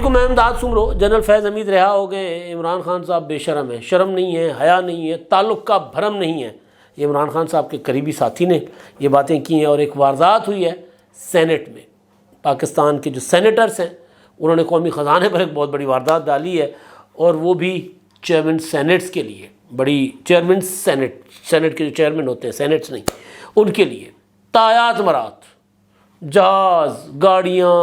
علیکم میں امداد سمرو۔ جنرل فیض حمید رہا ہو گئے، عمران خان صاحب بے شرم ہیں، شرم نہیں ہے، حیا نہیں ہے، تعلق کا بھرم نہیں ہے۔ یہ عمران خان صاحب کے قریبی ساتھی نے یہ باتیں کی ہیں، اور ایک واردات ہوئی ہے سینٹ میں۔ پاکستان کے جو سینیٹرز ہیں انہوں نے قومی خزانے پر ایک بہت بڑی واردات ڈالی ہے، اور وہ بھی چیئرمین سینٹس کے لیے، بڑی چیئرمین سینٹ کے جو چیئرمین ہوتے ہیں، سینٹس نہیں، ان کے لیے تایات مرات، جہاز، گاڑیاں،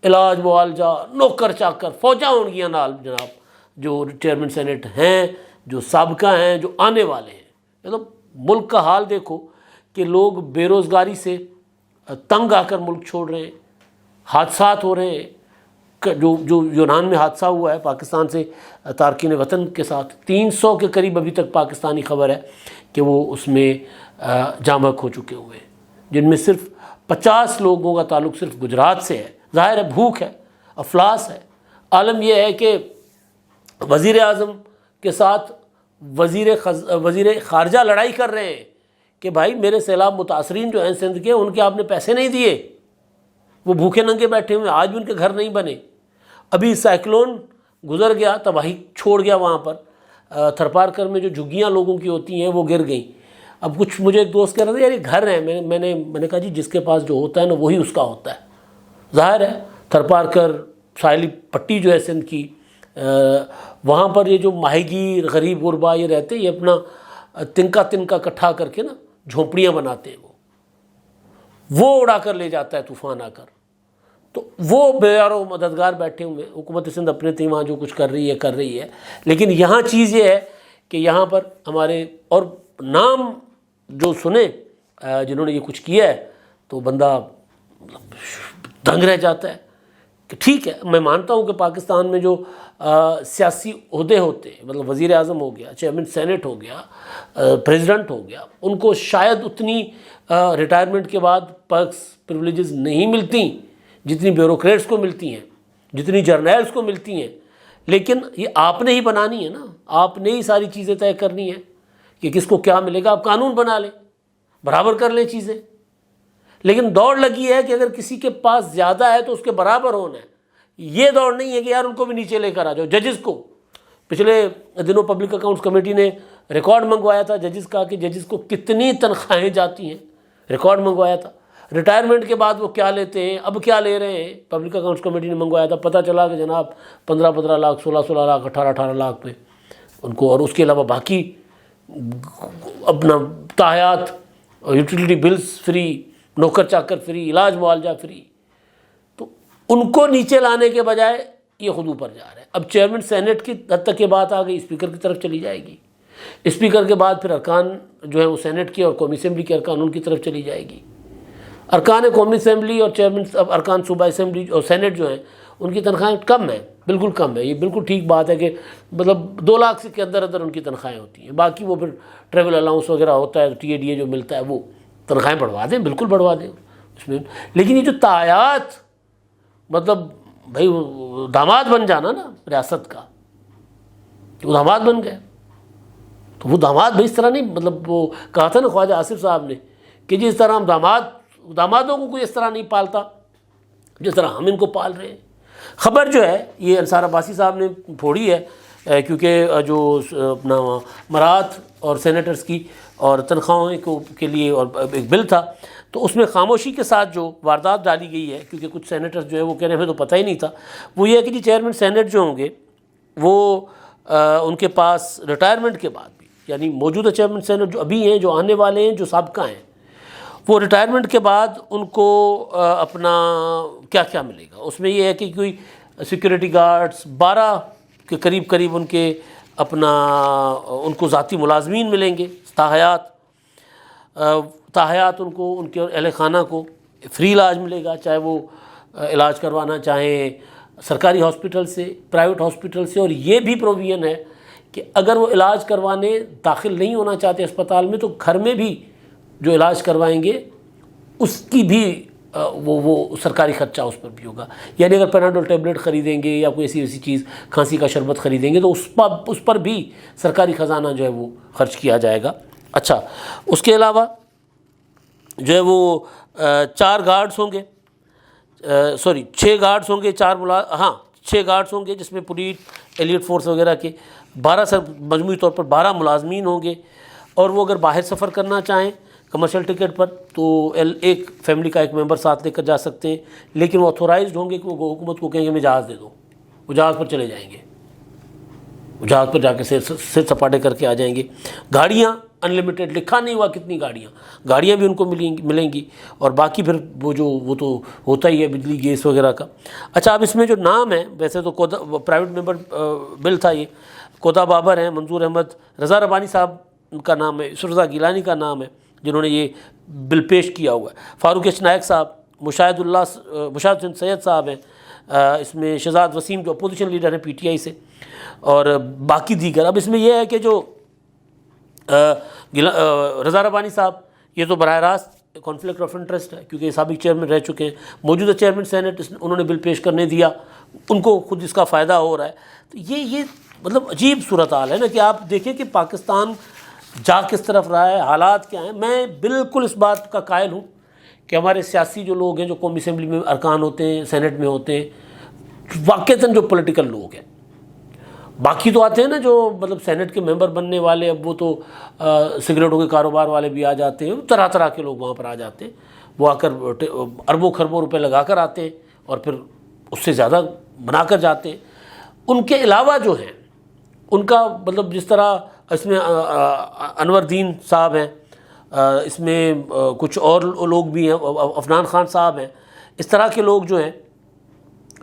علاج معالجہ، نوکر چاکر، فوجاں ہون گیاں نال جناب، جو چیئرمین سینٹ ہیں، جو سابقہ ہیں، جو آنے والے ہیں۔ مطلب ملک کا حال دیکھو کہ لوگ بے روزگاری سے تنگ آ کر ملک چھوڑ رہے ہیں، حادثات ہو رہے ہیں۔ جو یونان میں حادثہ ہوا ہے پاکستان سے تارکین وطن کے ساتھ، 300 کے قریب ابھی تک پاکستانی خبر ہے کہ وہ اس میں جاں بحق ہو چکے ہوئے ہیں، جن میں صرف 50 لوگوں کا تعلق صرف گجرات سے ہے۔ ظاہر ہے بھوک ہے، افلاس ہے۔ عالم یہ ہے کہ وزیر اعظم کے ساتھ وزیر خارجہ لڑائی کر رہے ہیں کہ بھائی میرے سیلاب متاثرین جو ہیں سندھ کے، ان کے آپ نے پیسے نہیں دیے، وہ بھوکے ننگے بیٹھے ہوئے، آج بھی ان کے گھر نہیں بنے۔ ابھی سائیکلون گزر گیا، تباہی چھوڑ گیا وہاں پر، تھرپارکر میں جو جھگیاں لوگوں کی ہوتی ہیں وہ گر گئیں۔ اب کچھ مجھے ایک دوست کہہ رہا تھا یار یہ گھر ہیں، میں نے کہا جی جس کے پاس جو ہوتا ہے نا وہی اس کا ہوتا ہے۔ ظاہر ہے تھرپارکر ساحلی پٹی جو ہے سندھ کی، وہاں پر یہ جو ماہی گیر، غریب غربا یہ رہتے ہیں، یہ اپنا تنکا اکٹھا کر کے نا جھونپڑیاں بناتے ہیں، وہ اڑا کر لے جاتا ہے طوفان آ کر۔ تو وہ بیارو مددگار بیٹھے ہوئے، حکومت سندھ اپنے تھی وہاں جو کچھ کر رہی ہے، لیکن یہاں چیز یہ ہے کہ یہاں پر ہمارے اور نام جو سنے جنہوں نے یہ کچھ کیا ہے تو بندہ دنگ رہ جاتا ہے کہ ٹھیک ہے، میں مانتا ہوں کہ پاکستان میں جو سیاسی عہدے ہوتے ہیں، مطلب وزیر اعظم ہو گیا، چیئرمین سینٹ ہو گیا، پریزیڈنٹ ہو گیا، ان کو شاید اتنی ریٹائرمنٹ کے بعد پرکس پریولیجز نہیں ملتی جتنی بیوروکریٹس کو ملتی ہیں، جتنی جرنیلز کو ملتی ہیں، لیکن یہ آپ نے ہی بنانی ہے نا، آپ نے ہی ساری چیزیں طے کرنی ہے کہ کس کو کیا ملے گا۔ آپ قانون بنا لیں، برابر کر لیں چیزیں، لیکن دوڑ لگی ہے کہ اگر کسی کے پاس زیادہ ہے تو اس کے برابر ہونا ہے۔ یہ دوڑ نہیں ہے کہ یار ان کو بھی نیچے لے کر آ جاؤ۔ ججز کو پچھلے دنوں پبلک اکاؤنٹس کمیٹی نے ریکارڈ منگوایا تھا ججز کا کہ ججز کو کتنی تنخواہیں جاتی ہیں، ریکارڈ منگوایا تھا۔ ریٹائرمنٹ کے بعد وہ کیا لیتے ہیں، اب کیا لے رہے ہیں، پبلک اکاؤنٹس کمیٹی نے منگوایا تھا۔ پتہ چلا کہ جناب 15 لاکھ، 16 لاکھ، 18 لاکھ پہ ان کو، اور اس کے علاوہ باقی اپنا تاحیات، یوٹیلیٹی بلز فری، نوکر چاکر فری، علاج معالجہ فری۔ تو ان کو نیچے لانے کے بجائے یہ خود اوپر جا رہا ہے۔ اب چیئرمین سینٹ کی حد تک یہ بات آ گئی، اسپیکر کی طرف چلی جائے گی، اسپیکر کے بعد پھر ارکان جو ہیں وہ سینٹ کے اور قومی اسمبلی کے ارکان ان کی طرف چلی جائے گی۔ ارکان قومی اسمبلی اور چیئرمین ارکان صوبہ اسمبلی اور سینٹ جو ہیں ان کی تنخواہیں کم ہیں، بالکل کم ہے۔ یہ بالکل ٹھیک بات ہے کہ مطلب 2 لاکھ کے اندر ان کی تنخواہیں ہوتی ہیں، باقی وہ پھر ٹریول الاؤنس وغیرہ ہوتا ہے، ٹی اے ڈی اے جو ملتا ہے وہ تنخواہیں بڑھوا دیں، بالکل بڑھوا دیں اس میں۔ لیکن یہ جو تاحیات، مطلب بھائی داماد بن جانا نا ریاست کا، وہ داماد بن گئے تو وہ داماد بھائی اس طرح نہیں، مطلب وہ کہا تھا نا خواجہ آصف صاحب نے کہ جس طرح ہم دامادوں کو کوئی اس طرح نہیں پالتا جس طرح ہم ان کو پال رہے ہیں۔ خبر جو ہے یہ انصار عباسی صاحب نے پھوڑی ہے، کیونکہ جو اپنا مرات اور سینیٹرز کی اور تنخواہوں کے لیے اور ایک بل تھا، تو اس میں خاموشی کے ساتھ جو واردات ڈالی گئی ہے، کیونکہ کچھ سینیٹرز جو ہے وہ کہہ رہے ہیں ہمیں تو پتہ ہی نہیں تھا، وہ یہ ہے کہ جی چیئرمین سینٹ جو ہوں گے وہ ان کے پاس ریٹائرمنٹ کے بعد بھی، یعنی موجودہ چیئرمین سینٹ جو ابھی ہیں، جو آنے والے ہیں، جو سابقہ ہیں، وہ ریٹائرمنٹ کے بعد ان کو اپنا کیا کیا ملے گا۔ اس میں یہ ہے کہ کوئی سیکورٹی گارڈز 12 کے قریب ان کے اپنا ان کو ذاتی ملازمین ملیں گے، تاحیات ان کو، ان کے اہل خانہ کو فری علاج ملے گا، چاہے وہ علاج کروانا چاہیں سرکاری ہاسپٹل سے، پرائیویٹ ہاسپٹل سے۔ اور یہ بھی پروویژن ہے کہ اگر وہ علاج کروانے داخل نہیں ہونا چاہتے اسپتال میں، تو گھر میں بھی جو علاج کروائیں گے اس کی بھی وہ سرکاری خرچہ اس پر بھی ہوگا۔ یعنی اگر پیناڈول ٹیبلٹ خریدیں گے یا کوئی ایسی چیز، کھانسی کا شربت خریدیں گے، تو اس پر بھی سرکاری خزانہ جو ہے وہ خرچ کیا جائے گا۔ اچھا، اس کے علاوہ جو ہے وہ 4 گارڈز ہوں گے، 6 گارڈز ہوں گے، 6 گارڈز ہوں گے جس میں پولیس ایلیٹ فورس وغیرہ کے 12 مجموعی طور پر 12 ملازمین ہوں گے، اور وہ اگر باہر سفر کرنا چاہیں کمرشل ٹکٹ پر تو ایک فیملی کا ایک ممبر ساتھ لے کر جا سکتے ہیں، لیکن وہ اتھورائزڈ ہوں گے کہ وہ حکومت کو کہیں گے ہمیں جہاز دے دو، وہ جہاز پر چلے جائیں گے، وہ جہاز پر جا کے سیر سپاٹے کر کے آ جائیں گے۔ گاڑیاں انلمیٹڈ، لکھا نہیں ہوا کتنی گاڑیاں بھی ان کو ملیں گی، اور باقی پھر وہ تو ہوتا ہی ہے بجلی گیس وغیرہ کا۔ اچھا، اب اس میں جو نام ہے، ویسے تو پرائیویٹ ممبر بل تھا یہ، کودا بابر ہیں، منظور احمد، رضا ربانی صاحب کا نام ہے، یوسف رضا گیلانی کا نام ہے جنہوں نے یہ بل پیش کیا ہوا ہے، فاروق ایچ نائک صاحب، مشاہد حسین سید صاحب ہیں، اس میں شہزاد وسیم جو اپوزیشن لیڈر ہیں پی ٹی آئی سے، اور باقی دیگر۔ اب اس میں یہ ہے کہ جو رضا ربانی صاحب، یہ تو براہ راست کانفلکٹ آف انٹرسٹ ہے کیونکہ سابق چیئرمین رہ چکے ہیں، موجودہ چیئرمین سینٹ انہوں نے بل پیش کرنے دیا، ان کو خود اس کا فائدہ ہو رہا ہے۔ تو یہ مطلب عجیب صورتحال ہے نا کہ آپ دیکھیں کہ پاکستان جا کس طرف رہا ہے، حالات کیا ہیں۔ میں بالکل اس بات کا قائل ہوں کہ ہمارے سیاسی جو لوگ ہیں، جو قومی اسمبلی میں ارکان ہوتے ہیں، سینٹ میں ہوتے ہیں، واقعتاً جو پولیٹیکل لوگ ہیں، باقی تو آتے ہیں نا جو مطلب سینٹ کے ممبر بننے والے، اب وہ تو سگریٹوں کے کاروبار والے بھی آ جاتے ہیں، طرح طرح کے لوگ وہاں پر آ جاتے ہیں، وہ آ کر اربوں خربوں روپے لگا کر آتے ہیں اور پھر اس سے زیادہ بنا کر جاتے ہیں۔ ان کے علاوہ جو ہیں ان کا مطلب جس طرح اس میں انور دین صاحب ہیں، اس میں کچھ اور لوگ بھی ہیں، عفنان خان صاحب ہیں، اس طرح کے لوگ جو ہیں،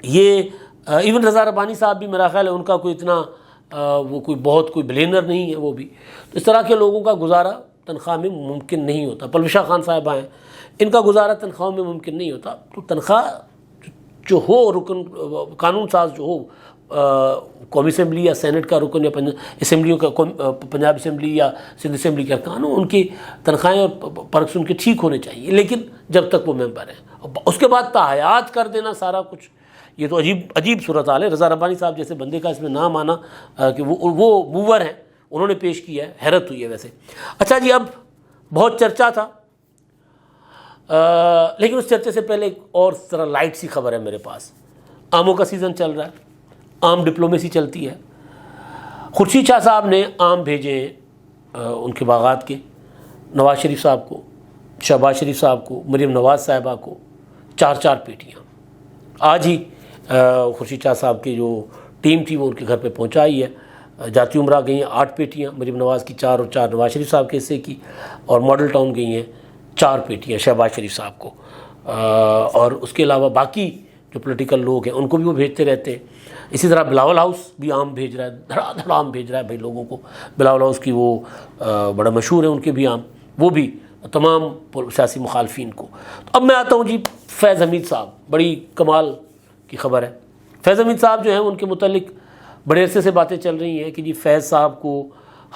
یہ ایون رضا ربانی صاحب بھی میرا خیال ہے ان کا کوئی اتنا وہ کوئی بہت کوئی بلینر نہیں ہے وہ بھی، تو اس طرح کے لوگوں کا گزارا تنخواہ میں ممکن نہیں ہوتا۔ پلوشا خان صاحبہ ہیں، ان کا گزارا تنخواہ میں ممکن نہیں ہوتا۔ تو تنخواہ جو ہو، رکن قانون ساز جو ہو، قومی اسمبلی یا سینٹ کا رکن یا اسمبلیوں کا، پنجاب اسمبلی یا سندھ اسمبلی کے ارکان ہوں، ان کی تنخواہیں اور پرکس ان کے ٹھیک ہونے چاہیے، لیکن جب تک وہ ممبر ہیں، اس کے بعد تاحیات کر دینا سارا کچھ، یہ تو عجیب صورتحال ہے۔ رضا ربانی صاحب جیسے بندے کا اس میں نام آنا کہ وہ موور ہیں، انہوں نے پیش کیا ہے، حیرت ہوئی ہے ویسے۔ اچھا جی، اب بہت چرچا تھا، لیکن اس چرچے سے پہلے ایک اور طرح لائٹ سی خبر ہے میرے پاس۔ آموں کا سیزن چل رہا ہے، آم ڈپلومیسی چلتی ہے۔ خورشید شاہ صاحب نے آم بھیجے ہیں ان کے باغات کے، نواز شریف صاحب کو، شہباز شریف صاحب کو، مریم نواز صاحبہ کو 4 پیٹیاں۔ آج ہی خورشید شاہ صاحب کی جو ٹیم تھی وہ ان کے گھر پہ پہنچائی ہے۔ جاتی عمرہ گئی ہیں 8 پیٹیاں، مریم نواز کی 4 اور 4 نواز شریف صاحب کے حصے کی، اور ماڈل ٹاؤن گئی ہیں 4 پیٹیاں شہباز شریف صاحب کو، اور اس کے علاوہ باقی جو پولیٹیکل لوگ ہیں ان کو بھی وہ بھیجتے رہتے ہیں۔ اسی طرح بلاول ہاؤس بھی آم بھیج رہا ہے، دھڑا دھڑا آم بھیج رہا ہے بھائی لوگوں کو۔ بلاول ہاؤس کی وہ بڑا مشہور ہے ان کے بھی آم، وہ بھی تمام سیاسی مخالفین کو۔ تو اب میں آتا ہوں جی فیض حمید صاحب، بڑی کمال کی خبر ہے۔ فیض حمید صاحب جو ہیں ان کے متعلق بڑے عرصے سے باتیں چل رہی ہیں کہ جی فیض صاحب کو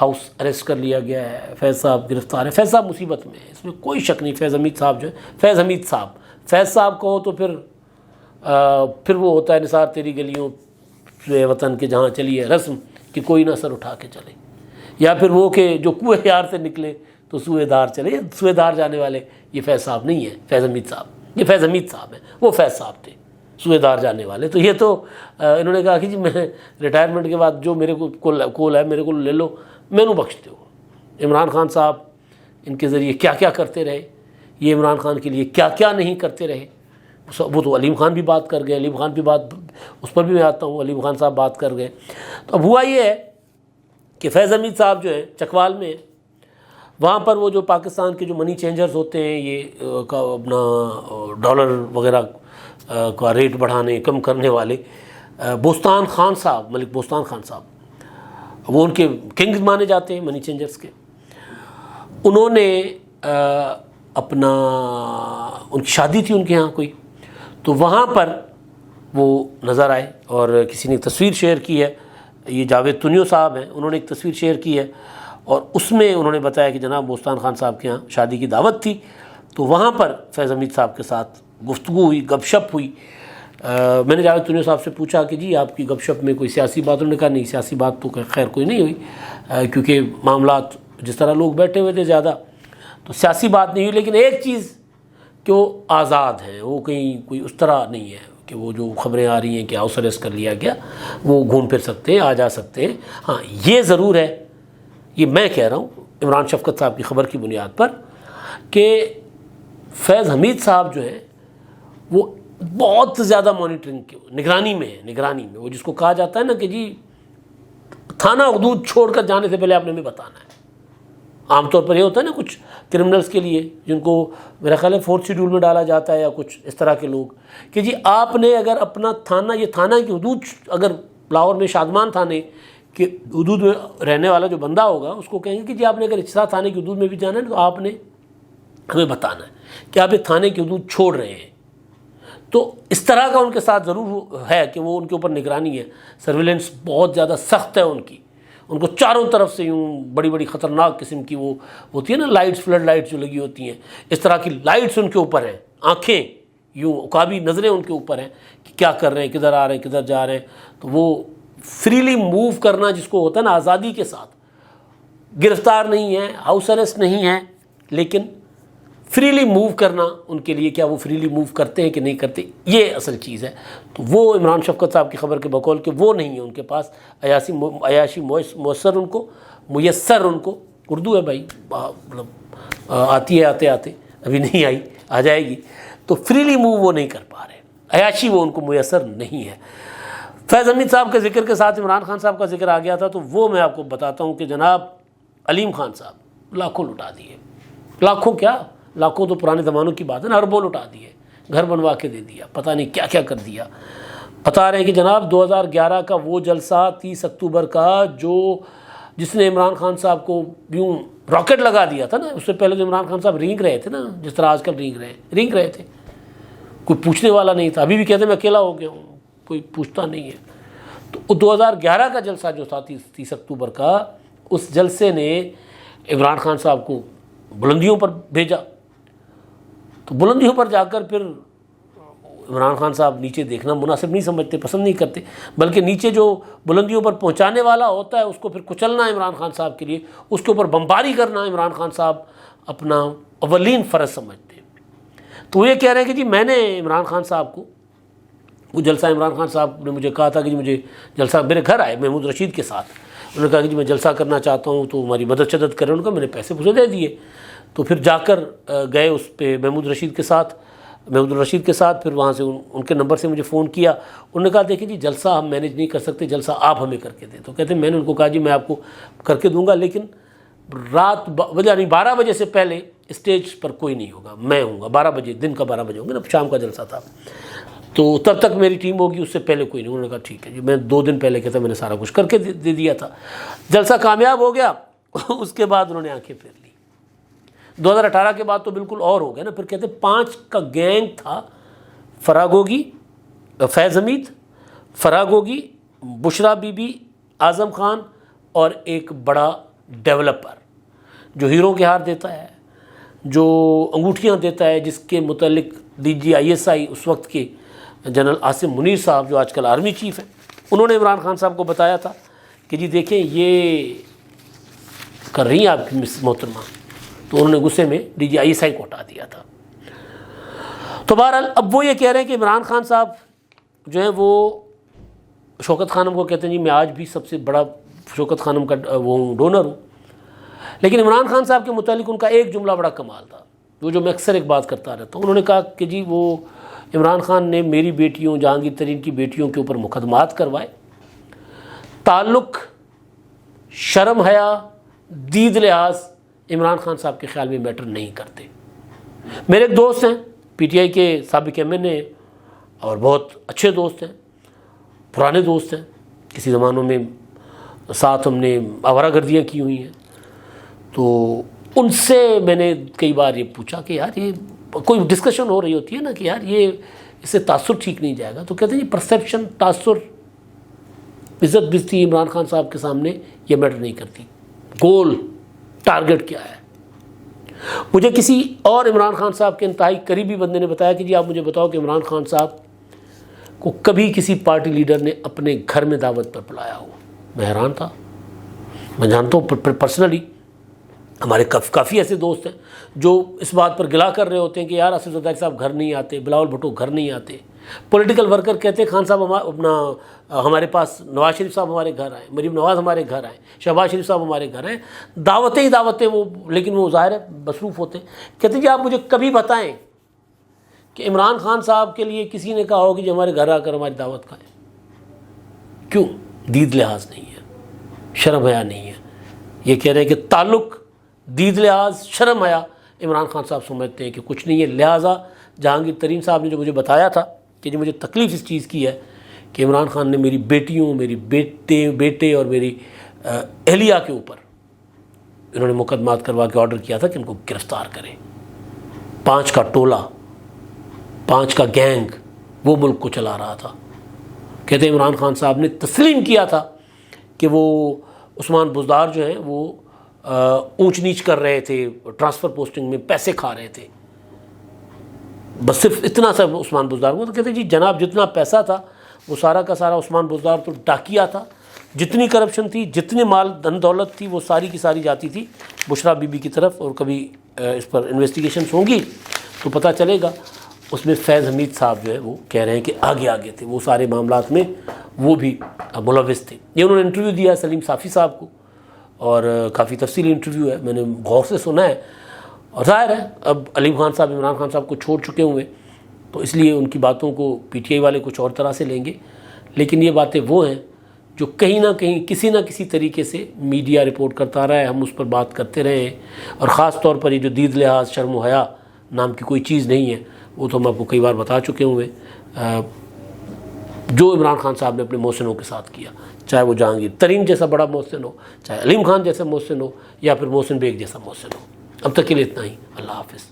ہاؤس اریسٹ کر لیا گیا ہے، فیض صاحب گرفتار ہیں، فیض صاحب مصیبت میں ہے، اس میں کوئی شک نہیں۔ فیض حمید صاحب جو ہے، فیض حمید صاحب، فیض صاحب کہو تو پھر وہ ہوتا ہے نثار تیری گلیوں سے وطن کے جہاں چلی ہے رسم کہ کوئی نہ سر اٹھا کے چلے، یا پھر وہ کہ جو کوہ یار سے نکلے تو سوئے دار چلے۔ سوئے دار جانے والے یہ فیض صاحب نہیں ہیں، فیض حمید صاحب، یہ فیض حمید صاحب ہیں، وہ فیض صاحب تھے سوئے دار جانے والے۔ تو یہ تو انہوں نے کہا کہ جی میں ریٹائرمنٹ کے بعد جو میرے کو کول ہے میرے کو لے لو، میں نو بخشتے ہو۔ عمران خان صاحب ان کے ذریعے کیا کیا کرتے رہے، یہ عمران خان کے لیے کیا کیا نہیں کرتے رہے، وہ تو علیم خان بھی بات کر گئے، علیم خان بھی بات، اس پر بھی میں آتا ہوں، علیم خان صاحب بات کر گئے۔ تو اب ہوا یہ ہے کہ فیض حمید صاحب جو ہیں چکوال میں، وہاں پر وہ جو پاکستان کے جو منی چینجرز ہوتے ہیں، یہ اپنا ڈالر وغیرہ کا ریٹ بڑھانے کم کرنے والے، بوستان خان صاحب، ملک بوستان خان صاحب، وہ ان کے کنگ مانے جاتے ہیں منی چینجرز کے، انہوں نے اپنا ان کی شادی تھی ان کے ہاں کوئی، تو وہاں پر وہ نظر آئے اور کسی نے ایک تصویر شیئر کی ہے، یہ جاوید تنیو صاحب ہیں، انہوں نے ایک تصویر شیئر کی ہے، اور اس میں انہوں نے بتایا کہ جناب بوستان خان صاحب کے ہاں شادی کی دعوت تھی، تو وہاں پر فیض حمید صاحب کے ساتھ گفتگو ہوئی، گپ شپ ہوئی۔ میں نے جاوید تنیو صاحب سے پوچھا کہ جی آپ کی گپ شپ میں کوئی سیاسی بات، انہوں نے کہا نہیں سیاسی بات تو خیر کوئی نہیں ہوئی، کیونکہ معاملات جس طرح لوگ بیٹھے ہوئے تھے زیادہ، تو سیاسی بات نہیں ہوئی، لیکن ایک چیز کہ وہ آزاد ہیں، وہ کہیں کوئی اس طرح نہیں ہے کہ وہ جو خبریں آ رہی ہیں کہ ہاؤس اریسٹ کر لیا گیا، وہ گھوم پھر سکتے ہیں، آ جا سکتے ہیں۔ ہاں یہ ضرور ہے، یہ میں کہہ رہا ہوں عمران شفقت صاحب کی خبر کی بنیاد پر، کہ فیض حمید صاحب جو ہیں وہ بہت زیادہ مانیٹرنگ کی نگرانی میں ہے، نگرانی میں، وہ جس کو کہا جاتا ہے نا کہ جی تھانہ حدود چھوڑ کر جانے سے پہلے آپ نے ہمیں بتانا ہے۔ عام طور پر یہ ہوتا ہے نا کچھ کرمنلز کے لیے جن کو میرا خیال ہے 4th شیڈول میں ڈالا جاتا ہے یا کچھ اس طرح کے لوگ، کہ جی آپ نے اگر اپنا تھانہ، یہ تھانہ کی حدود، اگر لاہور میں شادمان تھانے کے حدود میں رہنے والا جو بندہ ہوگا اس کو کہیں گے کہ جی آپ نے اگر اچھا تھانے کی حدود میں بھی جانا ہے تو آپ نے ہمیں بتانا ہے کہ آپ یہ تھانے کی حدود چھوڑ رہے ہیں۔ تو اس طرح کا ان کے ساتھ ضرور ہے کہ وہ ان کے اوپر نگرانی ہے، سرویلنس بہت زیادہ سخت ہے ان کی، ان کو چاروں طرف سے یوں بڑی بڑی خطرناک قسم کی وہ ہوتی ہے نا لائٹس، فلڈ لائٹس جو لگی ہوتی ہیں، اس طرح کی لائٹس ان کے اوپر ہیں، آنکھیں یوں عقابی نظریں ان کے اوپر ہیں کہ کیا کر رہے ہیں، کدھر آ رہے ہیں، کدھر جا رہے ہیں۔ تو وہ فریلی موو کرنا جس کو ہوتا ہے نا آزادی کے ساتھ، گرفتار نہیں ہے، ہاؤس اریسٹ نہیں ہے، لیکن فریلی موو کرنا ان کے لیے، کیا وہ فریلی موو کرتے ہیں کہ نہیں کرتے، یہ اصل چیز ہے۔ تو وہ عمران شفقت صاحب کی خبر کے بقول کہ وہ نہیں ہے ان کے پاس عیاشی میسر ان کو، اردو ہے بھائی، مطلب آتی ہے آتے آتے، ابھی نہیں آئی، آ جائے گی، تو فریلی موو وہ نہیں کر پا رہے، عیاشی وہ ان کو میسر نہیں ہے۔ فیض حمید صاحب کے ذکر کے ساتھ عمران خان صاحب کا ذکر آ گیا تھا، تو وہ میں آپ کو بتاتا ہوں کہ جناب علیم خان صاحب لاکھوں لٹا دیے، لاکھوں کیا، لاکھوں تو پرانے زمانوں کی بات ہے نا، اربوں لٹا دیے، گھر بنوا کے دے دیا، پتہ نہیں کیا کیا کر دیا۔ بتا رہے ہیں کہ جناب 2011 کا وہ جلسہ 30 اکتوبر کا جس نے عمران خان صاحب کو یوں راکٹ لگا دیا تھا نا، اس سے پہلے جو عمران خان صاحب رینگ رہے تھے نا، جس طرح آج کل رینگ رہے تھے، کوئی پوچھنے والا نہیں تھا، ابھی بھی کہتے ہیں میں اکیلا ہو گیا ہوں، کوئی پوچھتا نہیں ہے۔ تو 2011 کا جلسہ جو تھا 30 اکتوبر کا، اس جلسے نے عمران خان صاحب کو بلندیوں پر بھیجا، تو بلندیوں پر جا کر پھر عمران خان صاحب نیچے دیکھنا مناسب نہیں سمجھتے، پسند نہیں کرتے، بلکہ نیچے جو بلندیوں پر پہنچانے والا ہوتا ہے اس کو پھر کچلنا عمران خان صاحب کے لیے، اس کے اوپر بمباری کرنا عمران خان صاحب اپنا اولین فرض سمجھتے ہیں۔ تو وہ یہ کہہ رہے ہیں کہ جی میں نے عمران خان صاحب کو، وہ جلسہ عمران خان صاحب نے مجھے کہا تھا کہ جی مجھے جلسہ، میرے گھر آئے محمود رشید کے ساتھ، انہوں نے کہا کہ جی میں جلسہ کرنا چاہتا ہوں تو ہماری مدد شدت کریں، ان کو میں نے پیسے پوسے دے دیے۔ تو پھر جا کر گئے اس پہ محمود رشید کے ساتھ، پھر وہاں سے ان کے نمبر سے مجھے فون کیا، انہوں نے کہا دیکھیں جی جلسہ ہم مینیج نہیں کر سکتے، جلسہ آپ ہمیں کر کے دیں۔ تو کہتے ہیں میں نے ان کو کہا جی میں آپ کو کر کے دوں گا، لیکن رات یعنی 12 بجے سے پہلے اسٹیج پر کوئی نہیں ہوگا، میں ہوں گا 12 بجے، دن کا 12 بجے ہوں گا نا، شام کا جلسہ تھا، تو تب تک میری ٹیم ہوگی، اس سے پہلے کوئی نہیں۔ انہوں نے کہا ٹھیک ہے جی، میں 2 دن پہلے کہتا میں نے سارا کچھ کر کے دے دیا تھا۔ جلسہ کامیاب ہو گیا، اس کے بعد انہوں نے آنکھیں پھیر لی۔ 2018 کے بعد تو بالکل اور ہو گیا نا، پھر کہتے 5 کا گینگ تھا، فراگوگی، فیض حمید، فراگوگی، بشرا بی بی، اعظم خان اور ایک بڑا ڈیولپر جو ہیروں کے ہار دیتا ہے، جو انگوٹھیاں دیتا ہے، جس کے متعلق DGISI اس وقت کے جنرل عاصم منیر صاحب جو آج کل آرمی چیف ہیں، انہوں نے عمران خان صاحب کو بتایا تھا کہ جی دیکھیں یہ کر رہی ہیں آپ کی محترمہ، تو انہوں نے غصے میں DGISI کو ہٹا دیا تھا۔ تو بہرحال اب وہ یہ کہہ رہے ہیں کہ عمران خان صاحب جو ہیں وہ شوکت خانم کو کہتے ہیں جی میں آج بھی سب سے بڑا شوکت خانم کا وہ ڈونر ہوں، لیکن عمران خان صاحب کے متعلق ان کا ایک جملہ بڑا کمال تھا، وہ جو میں اکثر ایک بات کرتا رہتا ہوں۔ انہوں نے کہا کہ جی وہ عمران خان نے میری بیٹیوں، جہانگیر ترین کی بیٹیوں کے اوپر مقدمات کروائے، تعلق، شرم حیا، دید لحاظ عمران خان صاحب کے خیال میں میٹر نہیں کرتے۔ میرے ایک دوست ہیں PTI کے سابق MNA اور بہت اچھے دوست ہیں، پرانے دوست ہیں، کسی زمانوں میں ساتھ ہم نے آوارہ گردیاں کی ہوئی ہیں، تو ان سے میں نے کئی بار یہ پوچھا کہ یار یہ کوئی ڈسکشن ہو رہی ہوتی ہے نا کہ یار یہ اس سے تاثر ٹھیک نہیں جائے گا، تو کہتے ہیں یہ پرسیپشن، تاثر، عزت بزتی عمران خان صاحب کے سامنے یہ میٹر نہیں کرتی، گول ٹارگٹ کیا ہے۔ مجھے کسی اور عمران خان صاحب کے انتہائی قریبی بندے نے بتایا کہ جی آپ مجھے بتاؤ کہ عمران خان صاحب کو کبھی کسی پارٹی لیڈر نے اپنے گھر میں دعوت پر بلایا ہو۔ میں حیران تھا، میں جانتا ہوں پرسنلی ہمارے کافی ایسے دوست ہیں جو اس بات پر گلا کر رہے ہوتے ہیں کہ یار اسد زرداری صاحب گھر نہیں آتے، بلاول بھٹو گھر نہیں آتے. پولیٹیکل ورکر کہتے ہیں خان صاحب ہمارے پاس نواز شریف صاحب ہمارے گھر آئے، مریم نواز ہمارے گھر آئے، شہباز شریف صاحب ہمارے گھر آئے، دعوتیں ہی دعوتیں وہ، لیکن وہ ظاہر ہے مصروف ہوتے ہیں. کہتے ہیں جی آپ مجھے کبھی بتائیں کہ عمران خان صاحب کے لیے کسی نے کہا ہو کہ جو ہمارے گھر آ کر ہماری دعوت کھائیں. کیوں؟ دید لحاظ نہیں ہے، شرم حیا نہیں ہے. یہ کہہ رہے ہیں کہ تعلق، دید لحاظ، شرم حیا عمران خان صاحب سمجھتے ہیں کہ کچھ نہیں ہے. لہٰذا جہانگیر ترین صاحب نے جو مجھے بتایا تھا کہ جو مجھے تکلیف اس چیز کی ہے کہ عمران خان نے میری بیٹیوں، میری بیٹے اور میری اہلیہ کے اوپر انہوں نے مقدمات کروا کے آرڈر کیا تھا کہ ان کو گرفتار کریں. 5 کا ٹولہ، 5 کا گینگ وہ ملک کو چلا رہا تھا. کہتے ہیں عمران خان صاحب نے تسلیم کیا تھا کہ وہ عثمان بزدار جو ہیں وہ اونچ نیچ کر رہے تھے، ٹرانسفر پوسٹنگ میں پیسے کھا رہے تھے. بس صرف اتنا سا عثمان بزدار کو. تو کہتے ہیں جی جناب جتنا پیسہ تھا وہ سارا کا سارا عثمان بزدار تو ڈاکیا تھا. جتنی کرپشن تھی، جتنے مال دھن دولت تھی، وہ ساری کی ساری جاتی تھی بشرا بی بی کی طرف. اور کبھی اس پر انویسٹیگیشنس ہوں گی تو پتہ چلے گا. اس میں فیض حمید صاحب جو ہے وہ کہہ رہے ہیں کہ آگے تھے، وہ سارے معاملات میں وہ بھی ملوث تھے. یہ انہوں نے انٹرویو دیا ہے سلیم صافی صاحب کو، اور کافی تفصیلی انٹرویو ہے، میں نے غور سے سنا ہے. اور ظاہر ہے اب علیم خان صاحب عمران خان صاحب کو چھوڑ چکے ہوئے تو اس لیے ان کی باتوں کو پی ٹی آئی والے کچھ اور طرح سے لیں گے. لیکن یہ باتیں وہ ہیں جو کہیں نہ کہیں کسی نہ کسی طریقے سے میڈیا رپورٹ کرتا رہا ہے، ہم اس پر بات کرتے رہے ہیں. اور خاص طور پر یہ جو دید لحاظ، شرم و حیا نام کی کوئی چیز نہیں ہے، وہ تو ہم آپ کو کئی بار بتا چکے ہوئے. جو عمران خان صاحب نے اپنے محسنوں کے ساتھ کیا، چاہے وہ جہانگیر ترین جیسا بڑا محسن ہو، چاہے علیم خان جیسا محسن ہو، یا پھر محسن بیگ جیسا محسن ہو. اب تک کے لیے اتنا ہی. اللہ حافظ.